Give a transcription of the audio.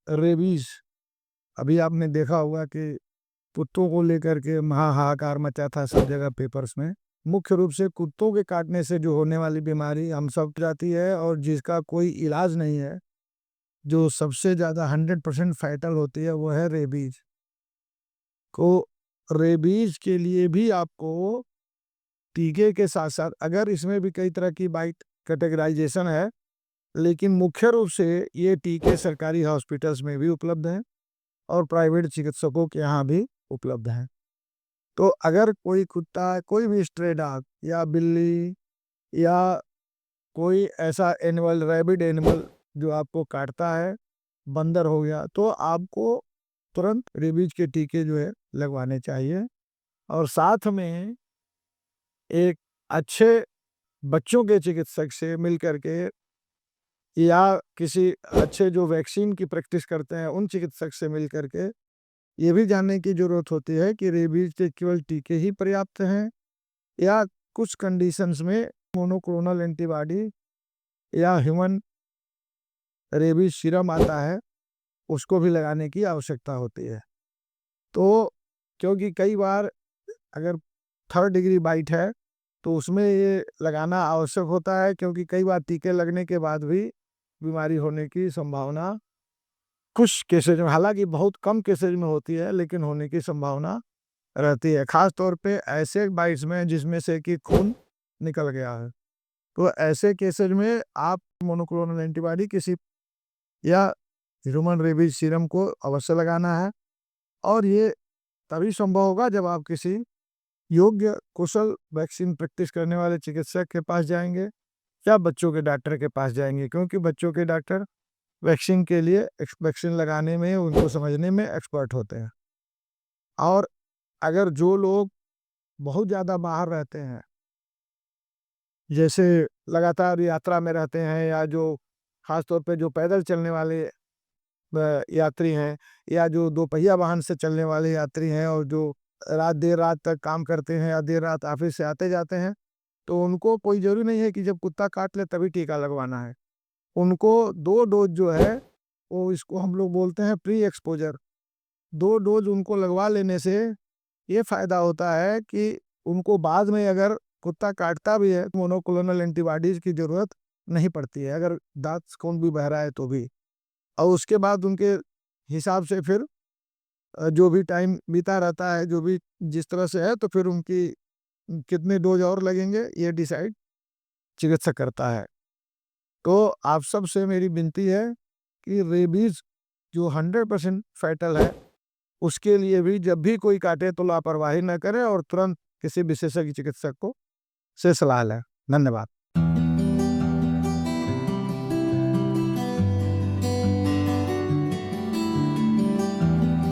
Rabies, अभी आपने देखा होगा कि कुत्तों को लेकर के हाहाकार मचा था सब जगह पेपर्स में। मुख्य रूप से कुत्तों के काटने से जो होने वाली बीमारी हम सब जाती है और जिसका कोई इलाज नहीं है, जो सबसे ज़्यादा 100% फैटल होती है, वो है रेबीज। को रेबीज के लिए भी आपको टीके के साथ साथ, अगर इसमें भी कई तरह की बाइट कैटेगराइजेशन है, लेकिन मुख्य रूप से ये टीके सरकारी हॉस्पिटल्स में भी उपलब्ध हैं और प्राइवेट चिकित्सकों के यहाँ भी उपलब्ध हैं। तो अगर कोई कुत्ता, कोई भी स्ट्रे डॉग या बिल्ली या कोई ऐसा एनिमल, रैबिड एनिमल जो आपको काटता है, बंदर हो गया, तो आपको तुरंत रेबीज के टीके जो है लगवाने चाहिए। और साथ में एक अच्छे बच्चों के चिकित्सक से मिल करके या किसी अच्छे जो वैक्सीन की प्रैक्टिस करते हैं उन चिकित्सक से मिल करके ये भी जानने की जरूरत होती है कि रेबीज के केवल टीके ही पर्याप्त हैं या कुछ कंडीशंस में मोनोक्लोनल एंटीबॉडी या ह्यूमन रेबीज सीरम आता है, उसको भी लगाने की आवश्यकता होती है। तो क्योंकि कई बार अगर 3rd डिग्री बाइट है तो उसमें ये लगाना आवश्यक होता है, क्योंकि कई बार टीके लगने के बाद भी बीमारी होने की संभावना कुछ केसेज में, हालांकि बहुत कम केसेज में होती है, लेकिन होने की संभावना रहती है, खास तौर पे ऐसे बाइट्स में जिसमें से कि खून निकल गया है। तो ऐसे केसेज में आप मोनोक्लोनल एंटीबॉडी किसी या ह्यूमन रेबीज सीरम को अवश्य लगाना है, और ये तभी संभव होगा जब आप किसी योग्य कुशल वैक्सीन प्रैक्टिस करने वाले चिकित्सक के पास जाएंगे या बच्चों के डॉक्टर के पास जाएंगे, क्योंकि बच्चों के डॉक्टर वैक्सीन के लिए वैक्सीन लगाने में, उनको समझने में एक्सपर्ट होते हैं। और अगर जो लोग बहुत ज़्यादा बाहर रहते हैं, जैसे लगातार यात्रा में रहते हैं, या जो खास तौर पे जो पैदल चलने वाले यात्री हैं, या जो दोपहिया वाहन से चलने वाले यात्री हैं, और जो देर रात तक काम करते हैं या देर रात ऑफिस से आते जाते हैं, तो उनको कोई ज़रूरी नहीं है कि जब कुत्ता काट ले तभी टीका लगवाना है। उनको 2 डोज जो है, वो इसको हम लोग बोलते हैं प्री एक्सपोजर। 2 डोज उनको लगवा लेने से ये फ़ायदा होता है कि उनको बाद में अगर कुत्ता काटता भी है तो मोनोक्लोनल एंटीबॉडीज़ की ज़रूरत नहीं पड़ती है, अगर दाँत खून भी बह रहा है तो भी। और उसके बाद उनके हिसाब से फिर जो भी टाइम बीता रहता है, जो भी जिस तरह से है, तो फिर उनकी कितने डोज और लगेंगे ये डिसाइड चिकित्सक करता है। तो आप सब से मेरी विनती है कि रेबीज जो 100% फैटल है, उसके लिए भी जब भी कोई काटे तो लापरवाही न करें और तुरंत किसी विशेषज्ञ चिकित्सक को से सलाह लें। धन्यवाद।